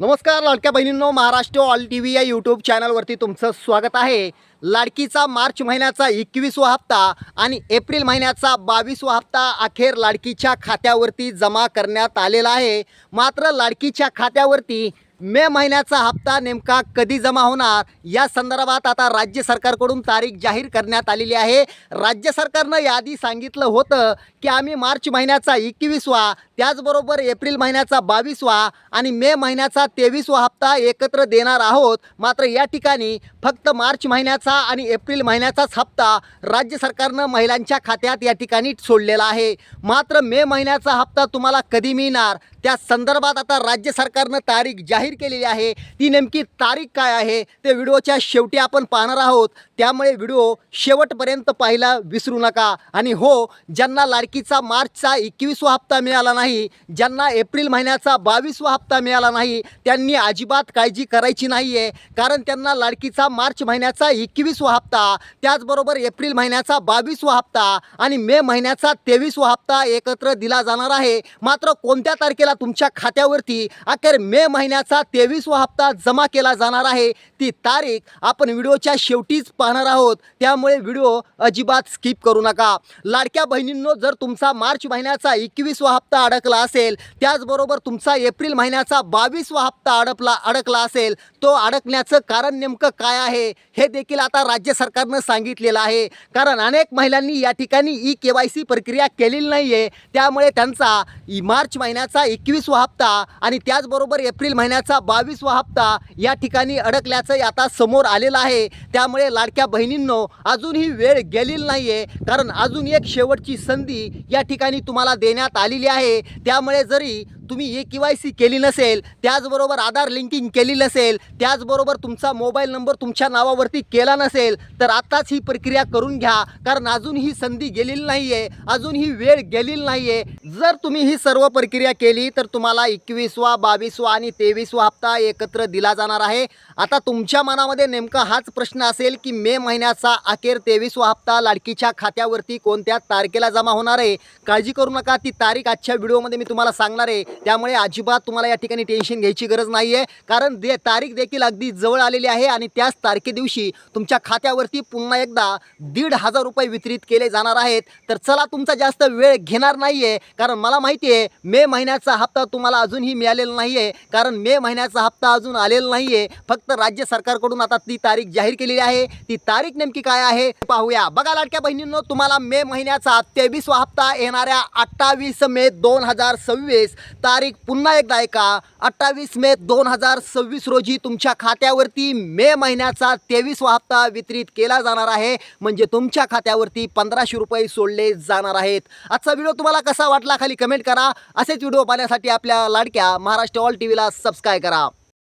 नमस्कार लाडक्या बहिणींनो, Maharashtra all T V या यूट्यूब चॅनलवरती तुमचं स्वागत आहे। लाडकीचा मार्च महिन्याचा 21वा हप्ता आणि एप्रिल महिन्याचा 22वा हप्ता अखेर लाडकीच्या खात्यावरती जमा करण्यात आलेला आहे। मात्र लाडकीच्या खात्यावरती मे महिन्याचा हप्ता नेमका कधी जमा होणार या संदर्भात आता राज्य सरकारकडून तारीख जाहीर करण्यात आलेली आहे। राज्य सरकारनं यादी सांगितलं होतं की आम्ही मार्च महिन्याचा 21वा, त्याचबरोबर एप्रिल महिन्याचा 22वा आणि मे महिन्याचा 23वा हप्ता एकत्र देणार आहोत। मात्र या ठिकाणी फक्त मार्च महिन्याचा आणि एप्रिल महिन्याचाच हप्ता राज्य सरकारनं महिलांच्या खात्यात या ठिकाणी सोडलेला आहे। मात्र मे महिन्याचा हप्ता तुम्हाला कधी मिळणार त्या संदर्भात आता राज्य सरकारनं तारीख जाहीर केलेली आहे। ती नेमकी तारीख काय आहे ते व्हिडिओच्या शेवटी आपण पाहणार आहोत, त्यामुळे व्हिडिओ शेवटपर्यंत पाहायला विसरू नका। आणि हो, ज्यांना लाडकीचा मार्चचा 21वा हप्ता मिळाला नाही, ज्यांना एप्रिल महिन्याचा 22वा हप्ता मिळाला नाही, त्यांनी अजिबात काळजी करायची नाही आहे। कारण त्यांना लाडकीचा मार्च महिन्याचा 21वा हप्ता, त्याचबरोबर एप्रिल महिन्याचा 22वा हप्ता आणि मे महिन्याचा 23वा हप्ता एकत्र दिला जाणार आहे। मात्र कोणत्या तारखेला तुमच्या खात्यावरती अखेर मे महिन्याचा 23वा हप्ता जमा केला जाणार आहे ती तारीख आपण व्हिडिओच्या शेवटीच पाहणार आहोत, त्यामुळे व्हिडिओ अजिबात स्किप करू नका। लाडक्या बहिणींनो, जर तुमचा मार्च महिन्याचा 21वा हप्ता अडकला असेल, त्याचबरोबर तुमचा एप्रिल महिन्याचा 22वा हप्ता अडकला असेल, तो अडकण्याचं कारण नेमकं काय आहे हे देखील आता राज्य सरकारनं सांगितलेलं आहे। कारण अनेक महिलांनी या ठिकाणी KYC प्रक्रिया केलेली नाही आहे, त्यामुळे त्यांचा मार्च महिन्याचा 21वा हप्ता आणि त्याचबरोबर एप्रिल महिन्याचा 22वा हप्ता या ठिकाणी अडकल्याचं आता समोर आलेलं आहे। त्यामुळे लाडक्या बहिणींनो, अजूनही वेळ गेलेली नाही आहे, कारण अजून एक शेवटची संधी या ठिकाणी तुम्हाला देण्यात आलेली आहे। त्यामुळे जरी तुम्ही KYC केली नसेल, त्याचबरोबर आधार लिंकिंग केली नसेल, त्याचबरोबर तुमचा मोबाईल नंबर तुमच्या नावावरती केला नसेल, तर आताच ही प्रक्रिया करून घ्या, कारण अजून ही संधी गेलेली नाही आहे, अजून ही वेळ गेलेली नाही आहे। जर तुम्ही ही सर्व प्रक्रिया केली तर तुम्हाला 21वा, 22वा आणि 23वा हप्ता एकत्र दिला जाणार आहे। आता तुमच्या मनामध्ये नेमका हाच प्रश्न असेल की मे महिन्याचा अखेर 23वा हप्ता लाडकीच्या खात्यावरती कोणत्या तारखेला जमा होणार आहे। काळजी करू नका, ती तारीख आजच्या व्हिडिओमध्ये मी तुम्हाला सांगणार आहे, त्यामुळे अजिबात तुम्हाला या ठिकाणी टेन्शन घ्यायची गरज नाही आहे। कारण तारीख देखील अगदी जवळ आलेली आहे आणि त्याच तारखेदिवशी तुमच्या खात्यावरती पुन्हा एकदा 1,500 रुपये वितरित केले जाणार आहेत। तर चला, तुमचा जास्त वेळ घेणार नाही आहे, कारण मला माहिती आहे मे महिन्याचा हप्ता तुम्हाला अजूनही मिळालेला नाही आहे, कारण मे महिन्याचा हप्ता अजून आलेला नाही आहे। फक्त राज्य सरकारकडून आता ती तारीख जाहीर केलेली आहे। ती तारीख नेमकी काय आहे पाहूया। बघा लाडक्या बहिणींनो, तुम्हाला मे महिन्याचा 23वा हप्ता येणाऱ्या 28 मे 2026 तारीख पुन्हा एकदा ऐका, 28 मे 2026 रोजी तुमच्या खात्यावरती मे महिन्याचा 23वा हप्ता वितरित केला जाणार आहे। म्हणजे तुमच्या खात्यावरती 1500 रुपये सोडले जाणार आहेत। आजचा व्हिडिओ तुम्हाला कसा वाटला खाली कमेंट करा। असेच व्हिडिओ पाहण्यासाठी आपल्या लाडक्या महाराष्ट्र ऑल टी व्हीला सबस्क्राईब करा।